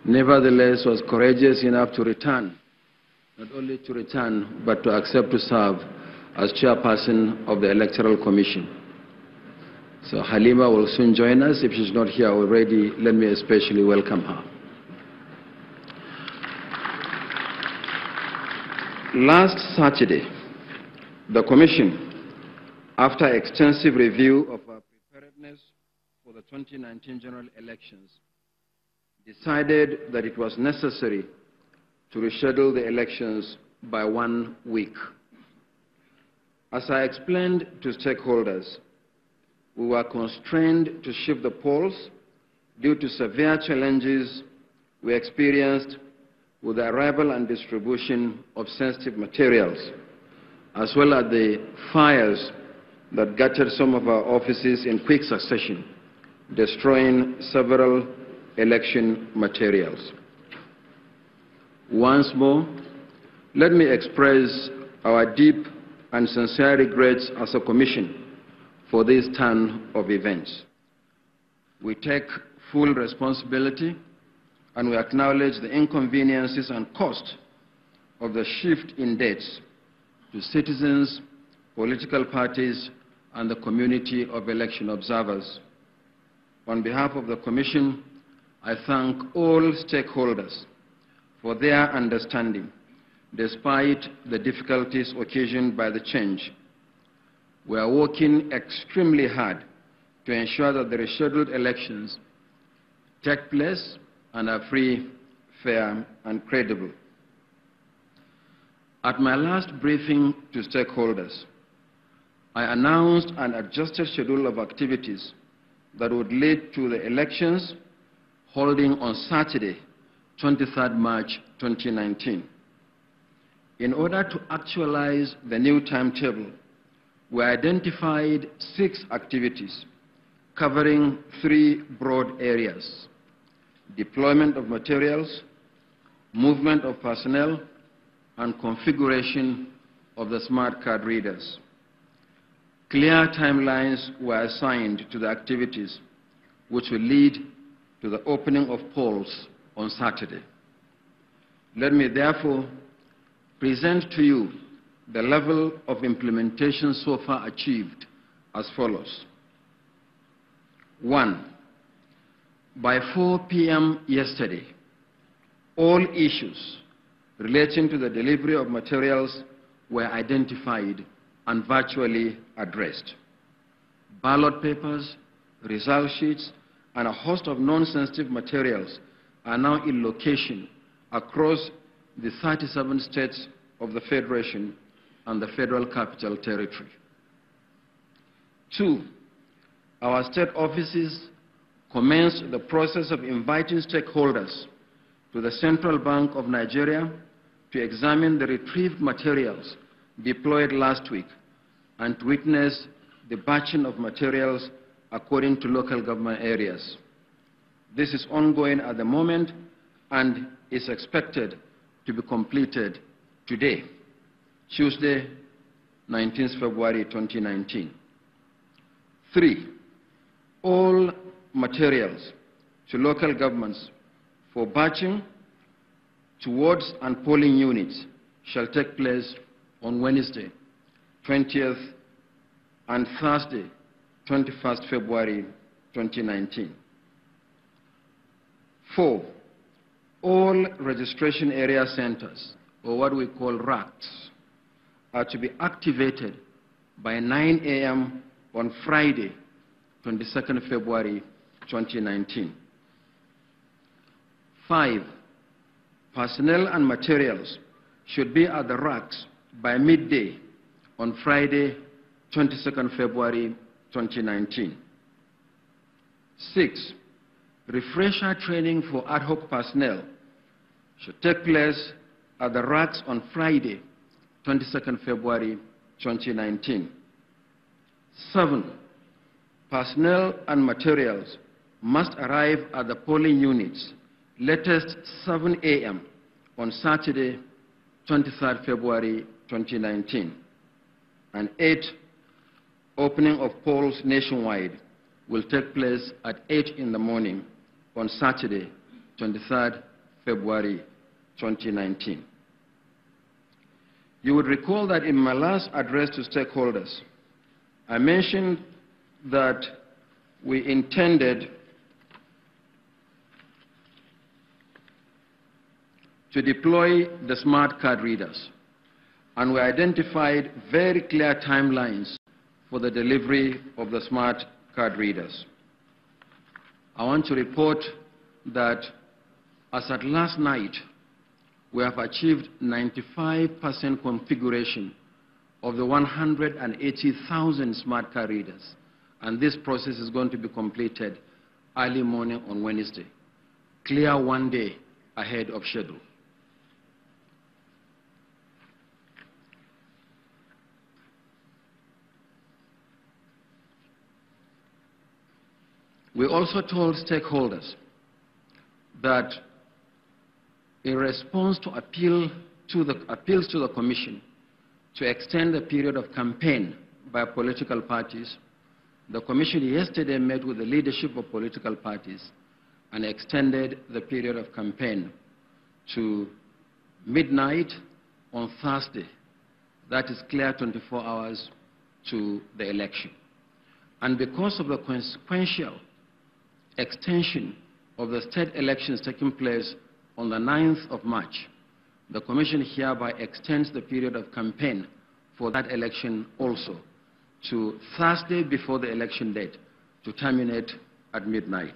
nevertheless was courageous enough to return, not only to return, but to accept to serve as chairperson of the Electoral Commission. So Halima will soon join us. If she's not here already, let me especially welcome her. Last Saturday, the Commission, after extensive review of our preparedness for the 2019 general elections, decided that it was necessary to reschedule the elections by 1 week. As I explained to stakeholders, we were constrained to shift the polls due to severe challenges we experienced with the arrival and distribution of sensitive materials, as well as the fires that gutted some of our offices in quick succession, destroying several election materials. Once more, let me express our deep and sincere regrets as a commission for this turn of events. We take full responsibility and we acknowledge the inconveniences and cost of the shift in dates to citizens, political parties, and the community of election observers. On behalf of the Commission, I thank all stakeholders for their understanding, despite the difficulties occasioned by the change. We are working extremely hard to ensure that the rescheduled elections take place and are free, fair, and credible. At my last briefing to stakeholders, I announced an adjusted schedule of activities that would lead to the elections holding on Saturday, 23rd March 2019. In order to actualize the new timetable, we identified 6 activities covering 3 broad areas: deployment of materials, movement of personnel, and configuration of the smart card readers. Clear timelines were assigned to the activities, which will lead to the opening of polls on Saturday. Let me therefore present to you the level of implementation so far achieved as follows. 1. By 4 p.m. yesterday, all issues relating to the delivery of materials were identified and virtually addressed. Ballot papers, result sheets, and a host of non-sensitive materials are now in location across the 37 states of the Federation and the Federal Capital Territory. 2. Our state offices commenced the process of inviting stakeholders to the Central Bank of Nigeria to examine the retrieved materials deployed last week and to witness the batching of materials according to local government areas. This is ongoing at the moment and is expected to be completed today, Tuesday, 19th February 2019. 3. All materials to local governments for batching towards and polling units shall take place on Wednesday, 20th, and Thursday, 21st February 2019. 4. All registration area centers, or what we call RACs, are to be activated by 9 a.m. on Friday, 22nd February 2019. 5. Personnel and materials should be at the racks by midday on Friday, 22nd February 2019. 6. Refresher training for ad hoc personnel should take place at the racks on Friday, 22nd February 2019. 7. Personnel and materials must arrive at the polling units latest 7 a.m. on Saturday, 23rd February 2019. And 8. Opening of polls nationwide will take place at 8 in the morning on Saturday, 23rd February 2019. You would recall that in my last address to stakeholders, I mentioned that we intended to deploy the smart card readers, and we identified very clear timelines for the delivery of the smart card readers. I want to report that as at last night, we have achieved 95% configuration of the 180,000 smart card readers, and this process is going to be completed early morning on Wednesday, clear 1 day ahead of schedule. We also told stakeholders that in response to appeals to the Commission to extend the period of campaign by political parties, the Commission yesterday met with the leadership of political parties and extended the period of campaign to midnight on Thursday. That is clear 24 hours to the election. And because of the consequential extension of the state elections taking place on the 9th of March, the Commission hereby extends the period of campaign for that election also to Thursday before the election date to terminate at midnight.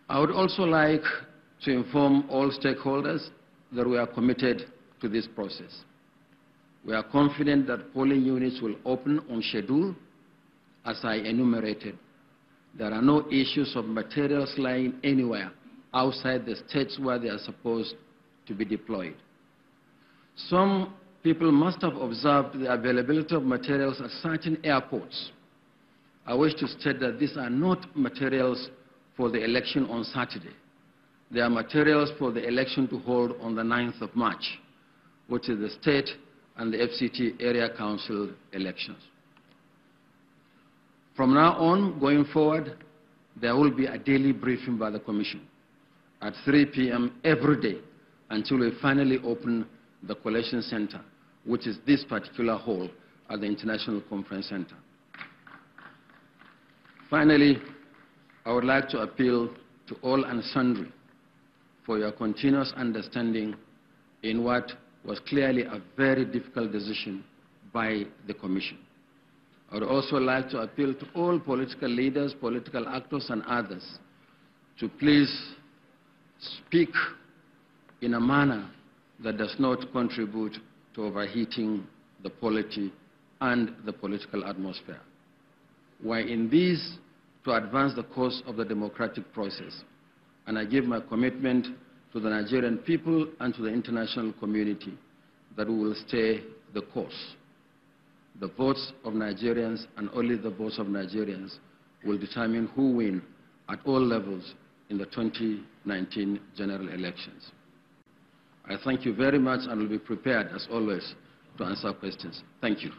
I would also like to inform all stakeholders that we are committed to this process. We are confident that polling units will open on schedule, as I enumerated. There are no issues of materials lying anywhere outside the states where they are supposed to be deployed. Some people must have observed the availability of materials at certain airports. I wish to state that these are not materials for the election on Saturday. They are materials for the election to hold on the 9th of March, which is the state and the FCT area council elections. From now on, going forward, there will be a daily briefing by the Commission at 3 p.m. every day until we finally open the collation center, which is this particular hall at the International Conference Center. Finally, I would like to appeal to all and sundry for your continuous understanding in what was clearly a very difficult decision by the Commission. I would also like to appeal to all political leaders, political actors, and others to please speak in a manner that does not contribute to overheating the polity and the political atmosphere. We're in this to advance the cause of the democratic process, and I give my commitment to the Nigerian people and to the international community that we will stay the course. The votes of Nigerians and only the votes of Nigerians will determine who win at all levels in the 2019 general elections. I thank you very much and will be prepared, as always, to answer questions. Thank you.